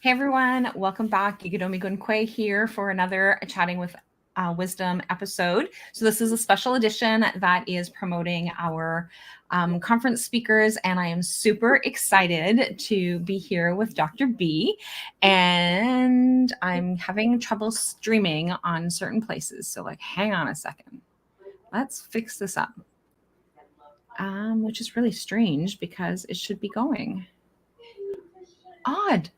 Hey everyone, welcome back. Geegado Megwan Kwe here for another Chatting with Wisdom episode. So this is a special edition that is promoting our conference speakers, and I am super excited to be here with Dr. B. And I'm having trouble streaming on certain places, so hang on a second. Let's fix this up, which is really strange because it should be going. Odd.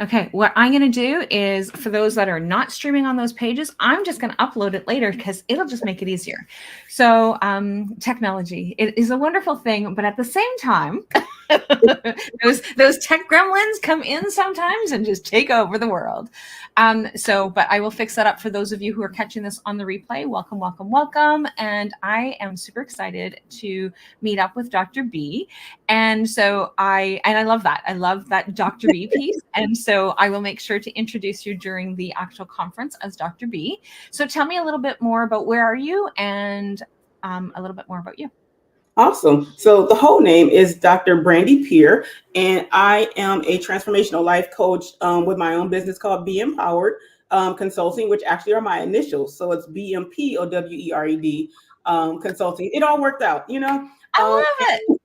Okay, what I'm going to do is, for those that are not streaming on those pages, I'm just going to upload it later because it'll just make it easier. So technology, it is a wonderful thing, but at the same time, those tech gremlins come in sometimes and just take over the world. But I will fix that up for those of you who are catching this on the replay. Welcome, welcome, welcome. And I am super excited to meet up with Dr. B. And so I love that. I love that Dr. B piece. And so I will make sure to introduce you during the actual conference as Dr. B. So tell me a little bit more about where are you and a little bit more about you. Awesome. So the whole name is Dr. Brandy Peer, and I am a transformational life coach with my own business called Be Empowered Consulting, which actually are my initials. So it's BMPOWERED Consulting. It all worked out, you know. I love it.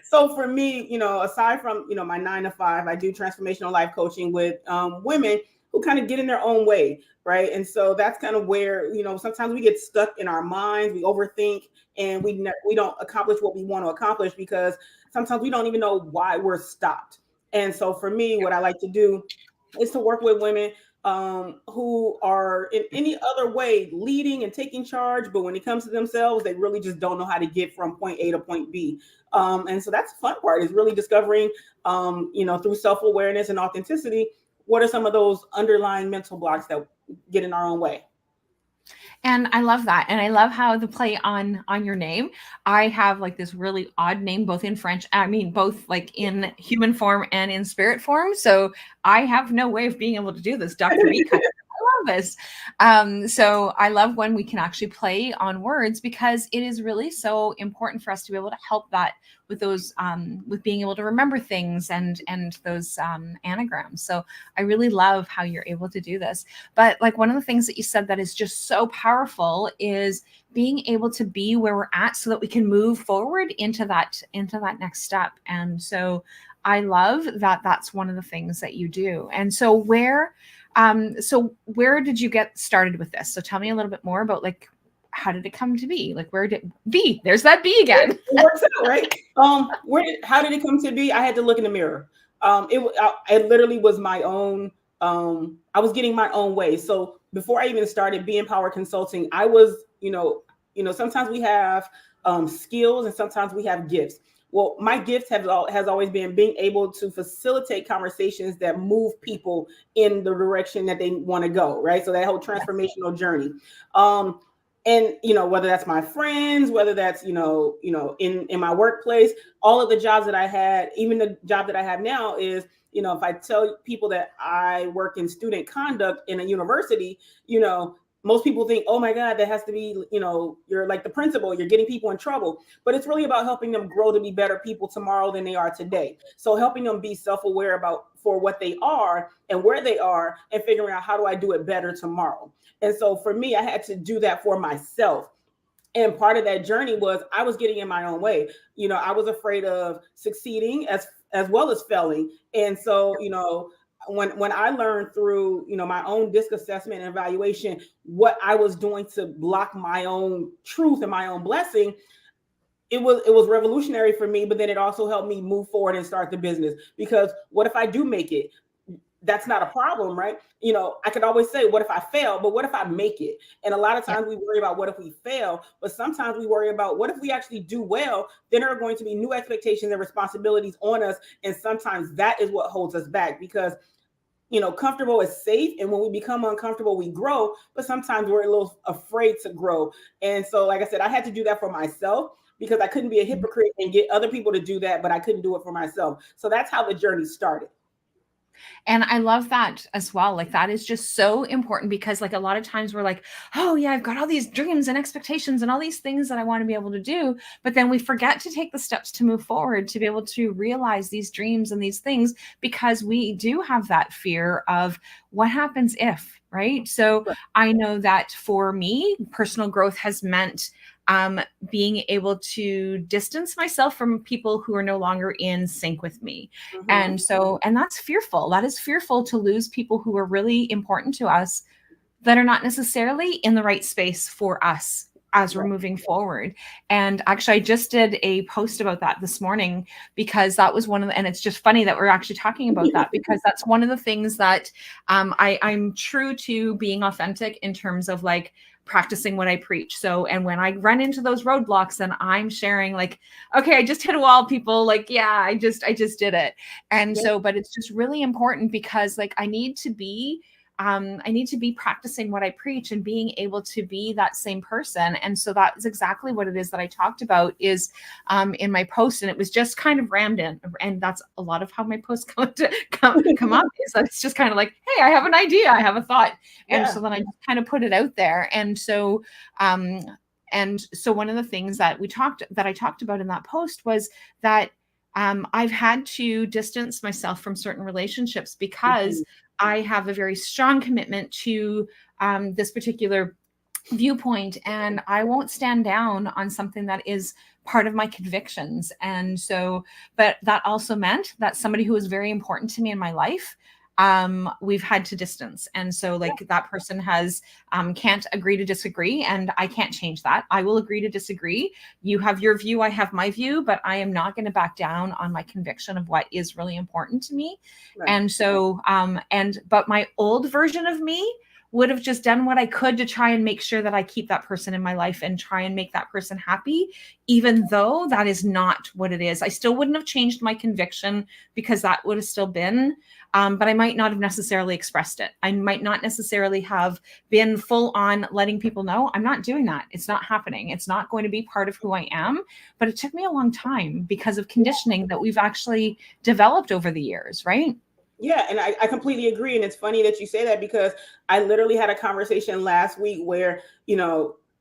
So for me, aside from, my 9 to 5, I do transformational life coaching with women who kind of get in their own way, right? And so that's kind of where, sometimes we get stuck in our minds, we overthink, and we don't accomplish what we want to accomplish because sometimes we don't even know why we're stopped. And so for me, what I like to do is to work with women who are in any other way leading and taking charge, but when it comes to themselves, they really just don't know how to get from point A to point B. And so that's the fun part, is really discovering, through self-awareness and authenticity, what are some of those underlying mental blocks that get in our own way. And I love that. And I love how the play on your name. I have this really odd name, both in French, both in human form and in spirit form. So I have no way of being able to do this. Dr. B, I love this. So I love when we can actually play on words, because it is really so important for us to be able to help that with those, with being able to remember things and those anagrams. So I really love how you're able to do this. But one of the things that you said that is just so powerful is being able to be where we're at so that we can move forward into that next step. And so I love that that's one of the things that you do. And so where did you get started with this? So tell me a little bit more about how did it come to be? Where did B? There's that B again. It works out, right? How did it come to be? I had to look in the mirror. It literally was my own. I was getting my own way. So before I even started Be Empowered Consulting, I was, sometimes we have skills and sometimes we have gifts. Well, my gift has always been being able to facilitate conversations that move people in the direction that they want to go, right? So that whole transformational journey. And, whether that's my friends, whether that's, in my workplace, all of the jobs that I had, even the job that I have now is, if I tell people that I work in student conduct in a university, most people think, oh my God, that has to be, you're like the principal, you're getting people in trouble. But it's really about helping them grow to be better people tomorrow than they are today. So helping them be self-aware for what they are and where they are, and figuring out, how do I do it better tomorrow? And so for me, I had to do that for myself. And part of that journey was I was getting in my own way. I was afraid of succeeding as well as failing. And so, when I learned through, my own DISC assessment and evaluation, what I was doing to block my own truth and my own blessing, it was revolutionary for me. But then it also helped me move forward and start the business, because what if I do make it? That's not a problem, right? I could always say, what if I fail? But what if I make it? And a lot of times we worry about what if we fail, but sometimes we worry about what if we actually do well? Then there are going to be new expectations and responsibilities on us. And sometimes that is what holds us back, because comfortable is safe. And when we become uncomfortable, we grow, but sometimes we're a little afraid to grow. And so, like I said, I had to do that for myself, because I couldn't be a hypocrite and get other people to do that, but I couldn't do it for myself. So that's how the journey started. And I love that as well. Like that is just so important because like a lot of times we're like, oh yeah, I've got all these dreams and expectations and all these things that I want to be able to do. But then we forget to take the steps to move forward to be able to realize these dreams and these things because we do have that fear of what happens if, right? So Right. I know that for me, personal growth has meant being able to distance myself from people who are no longer in sync with me. Mhm. And so, and that's fearful. That is fearful to lose people who are really important to us that are not necessarily in the right space for us as we're Right. moving forward. And actually, I just did a post about that this morning because that was one of the, and it's just funny that we're actually talking about that because that's one of the things that I'm true to being authentic in terms of like practicing what I preach. So, and when I run into those roadblocks, then I'm sharing like, okay, I just hit a wall, people. Like, yeah, I just did it. And Yeah. so, but it's just really important because like I need to be practicing what I preach and being able to be that same person. And so that is exactly what it is that I talked about is in my post. And it was just kind of rammed in. And that's a lot of how my posts come up is that it's just kind of like, hey, I have an idea. I have a thought. And Yeah. so then I just kind of put it out there. Um, and so one of the things that I talked about in that post was that I've had to distance myself from certain relationships because Mhm. I have a very strong commitment to this particular viewpoint, and I won't stand down on something that is part of my convictions. And so, but that also meant that somebody who was very important to me in my life, we've had to distance. And so, Yeah. like that person has can't agree to disagree, and I can't change that. I will agree to disagree. You have your view, I have my view, but I am not going to back down on my conviction of what is really important to me. Right. And so, but my old version of me would have just done what I could to try and make sure that I keep that person in my life and try and make that person happy, even though that is not what it is. I still wouldn't have changed my conviction because that would have still been, but I might not have necessarily expressed it. I might not necessarily have been full on letting people know I'm not doing that. It's not happening. It's not going to be part of who I am. But it took me a long time because of conditioning that we've actually developed over the years, right? Yeah, and I completely agree. And it's funny that you say that because I literally had a conversation last week where,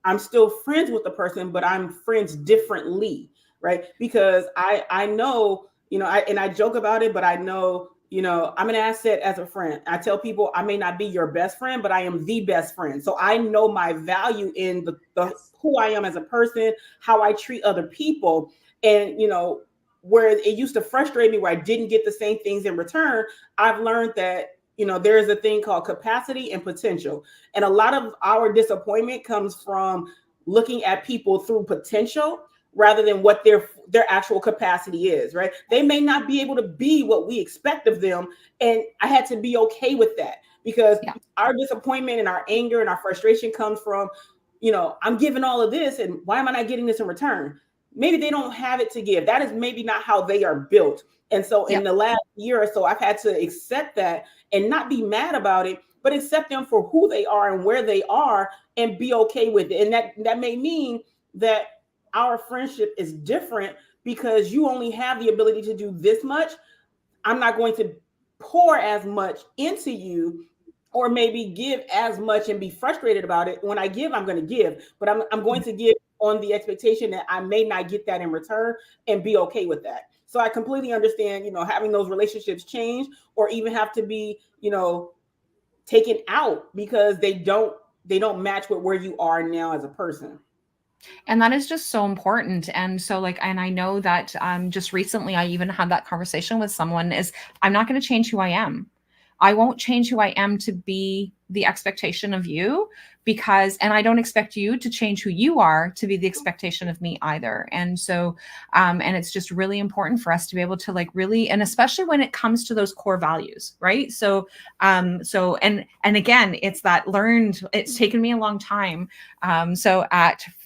I'm still friends with the person, but I'm friends differently, right? Because I know, I joke about it, but I know, I'm an asset as a friend. I tell people I may not be your best friend, but I am the best friend. So I know my value in the who I am as a person, how I treat other people. And where it used to frustrate me where I didn't get the same things in return, I've learned that there is a thing called capacity and potential, and a lot of our disappointment comes from looking at people through potential rather than what their actual capacity is. Right? They may not be able to be what we expect of them, and I had to be okay with that because Yeah. our disappointment and our anger and our frustration comes from, I'm giving all of this, and why am I not getting this in return? Maybe they don't have it to give. That is maybe not how they are built. And so in Yep. the last year or so, I've had to accept that and not be mad about it, but accept them for who they are and where they are and be okay with it. And that may mean that our friendship is different because you only have the ability to do this much. I'm not going to pour as much into you or maybe give as much and be frustrated about it. When I give, I'm going to give, but I'm going to give on the expectation that I may not get that in return and be okay with that. So I completely understand, having those relationships change or even have to be, taken out because they don't match with where you are now as a person. And that is just so important. And so like, and I know that just recently I even had that conversation with someone is I'm not going to change who I am. I won't change who I am to be the expectation of you because, and I don't expect you to change who you are to be the expectation of me either. And so, and it's just really important for us to be able to like really, and especially when it comes to those core values, right? So, and again, it's that learned, it's taken me a long time. So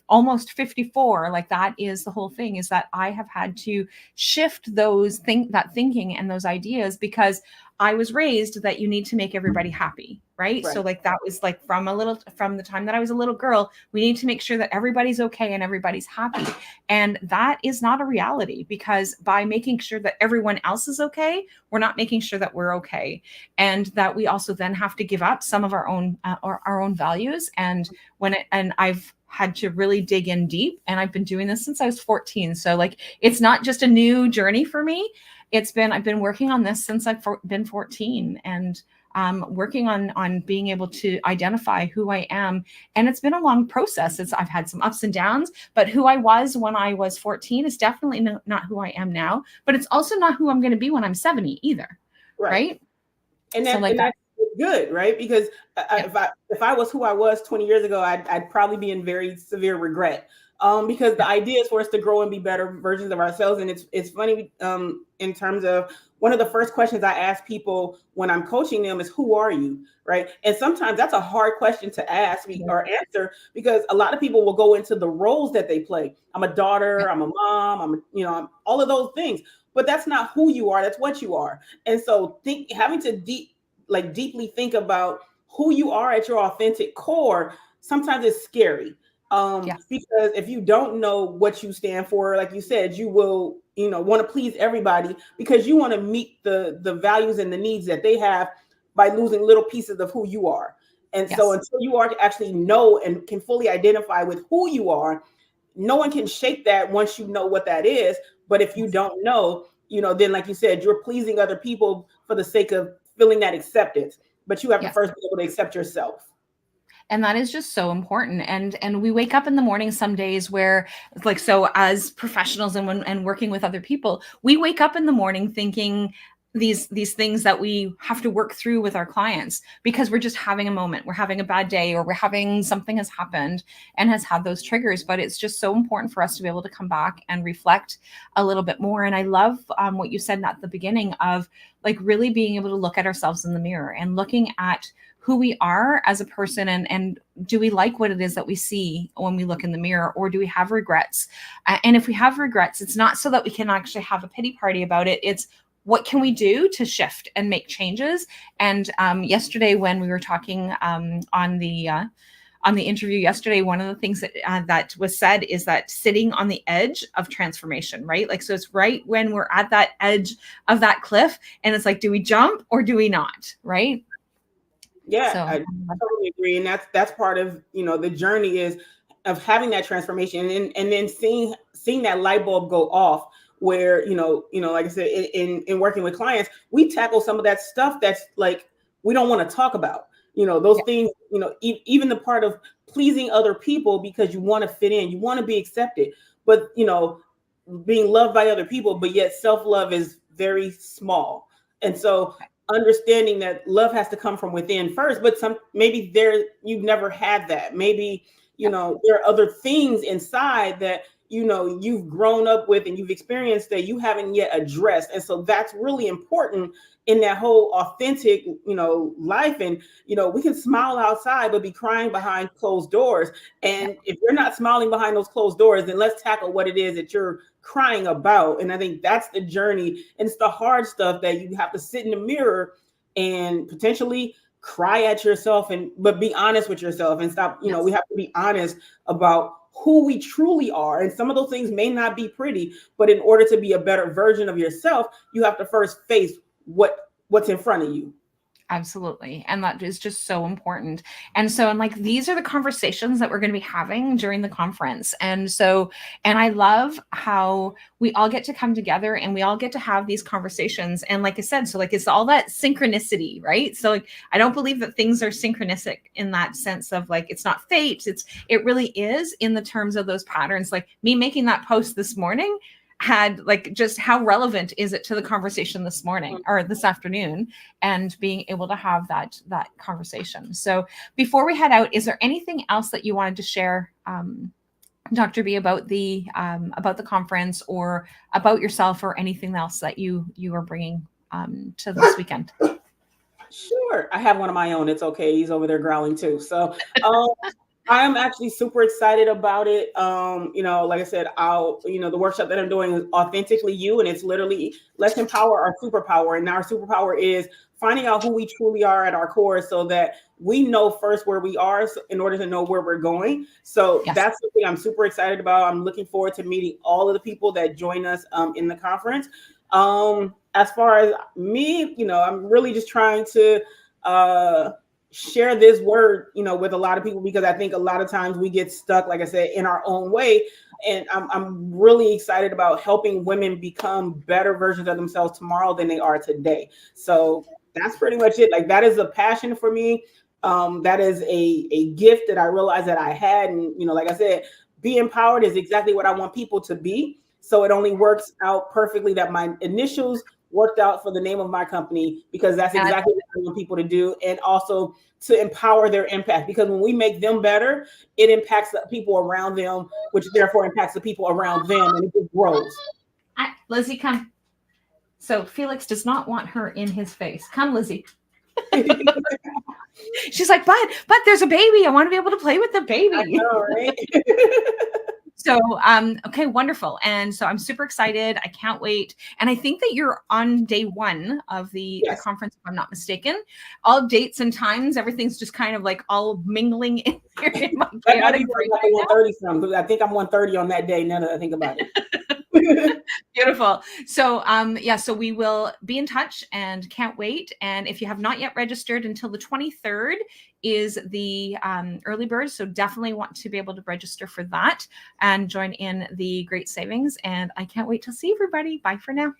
almost 54, like that is the whole thing, is that I have had to shift that thinking and those ideas, because I was raised that you need to make everybody happy, right? Right. So like that was like from the time that I was a little girl, we need to make sure that everybody's okay and everybody's happy. And that is not a reality, because by making sure that everyone else is okay, we're not making sure that we're okay. And that we also then have to give up some of our own values. And I've had to really dig in deep, and I've been doing this since I was 14. So like, it's not just a new journey for me. I've been working on this since I've been 14, and working on being able to identify who I am. And it's been a long process. I've had some ups and downs, but who I was when I was 14 is definitely not who I am now, but it's also not who I'm going to be when I'm 70 either. Right. Right. And So like that's good, right? Because yeah. if I was who I was 20 years ago, I'd probably be in very severe regret. Because the idea is for us to grow and be better versions of ourselves. And it's funny, in terms of one of the first questions I ask people when I'm coaching them is, who are you? Right. And sometimes that's a hard question to ask or answer, because a lot of people will go into the roles that they play. I'm a daughter, I'm a mom, I'm all of those things. But that's not who you are. That's what you are. And so having to deeply think about who you are at your authentic core, sometimes it's scary. Yes. Because if you don't know what you stand for, like you said, you will, want to please everybody, because you want to meet the values and the needs that they have, by losing little pieces of who you are. And so Yes. until you are to actually know and can fully identify with who you are, no one can shake that once you know what that is. But if you don't know, then like you said, you're pleasing other people for the sake of feeling that acceptance. But you have to Yes. first be able to accept yourself. And that is just so important. And we wake up in the morning some days where, like, so as professionals and working with other people, we wake up in the morning thinking these things that we have to work through with our clients, because we're just having a moment, we're having a bad day, or we're having something has happened and has had those triggers. But it's just so important for us to be able to come back and reflect a little bit more. And I love what you said at the beginning of, like, really being able to look at ourselves in the mirror and looking at who we are as a person, and do we like what it is that we see when we look in the mirror, or do we have regrets? And if we have regrets, it's not so that we can actually have a pity party about it. It's, what can we do to shift and make changes? And yesterday, when we were talking on the interview yesterday, one of the things that was said is that sitting on the edge of transformation, right? Like, so it's right when we're at that edge of that cliff, and it's like, do we jump or do we not? Right? Yeah, So I totally agree. And that's part of, the journey, is of having that transformation, and then seeing that light bulb go off, where, like I said, in working with clients, we tackle some of that stuff that's like, we don't want to talk about, those things, even the part of pleasing other people because you want to fit in, you want to be accepted, but, being loved by other people, but yet self-love is very small. And so understanding that love has to come from within first, but maybe you've never had that. Maybe, there are other things inside that, you've grown up with and you've experienced that you haven't yet addressed. And so that's really important in that whole authentic, life. And, we can smile outside, but be crying behind closed doors. And if you're not smiling behind those closed doors, then let's tackle what it is that you're crying about. And I think that's the journey. And it's the hard stuff that you have to sit in the mirror and potentially cry at yourself, but be honest with yourself and stop. We have to be honest about who we truly are. And some of those things may not be pretty, but in order to be a better version of yourself, you have to first face what's in front of you. Absolutely. And that is just so important. And so, and like, these are the conversations that we're going to be having during the conference. And so, and I love how we all get to come together and we all get to have these conversations. And like I said, so like, it's all that synchronicity, right? So like, I don't believe that things are synchronistic in that sense of like, it's not fate. It really is in the terms of those patterns. Like me making that post this morning had, like, just how relevant is it to the conversation this morning or this afternoon, and being able to have that conversation. So before we head out, is there anything else that you wanted to share, Dr. B, about the conference, or about yourself, or anything else that you are bringing to this weekend? Sure. I have one of my own. It's okay. He's over there growling too. So I am actually super excited about it. Like I said, the workshop that I'm doing is Authentically You, and it's literally let's empower our superpower. And our superpower is finding out who we truly are at our core so that we know first where we are in order to know where we're going. So Yes. that's something I'm super excited about. I'm looking forward to meeting all of the people that join us in the conference. As far as me, I'm really just trying to share this word, with a lot of people, because I think a lot of times we get stuck, like I said, in our own way. And I'm really excited about helping women become better versions of themselves tomorrow than they are today. So that's pretty much it. Like, that is a passion for me. That is a gift that I realized that I had. And, like I said, be empowered is exactly what I want people to be. So it only works out perfectly that my initials worked out for the name of my company, because that's exactly what I want people to do. And also to empower their impact, because when we make them better, it impacts the people around them, which therefore impacts the people around them, and it just grows. Lizzie, come. So Felix does not want her in his face. Come, Lizzie. She's like, but there's a baby. I want to be able to play with the baby. I know, right? So, okay, wonderful. And so I'm super excited. I can't wait. And I think that you're on day one of the conference, if I'm not mistaken. All dates and times, everything's just kind of like all mingling in here in my chaotic brain. Like 130 something. I think I'm 130 on that day, now that I think about it. Beautiful. So so we will be in touch and can't wait. And if you have not yet registered, until the 23rd is the early bird. So definitely want to be able to register for that and join in the great savings. And I can't wait to see everybody. Bye for now.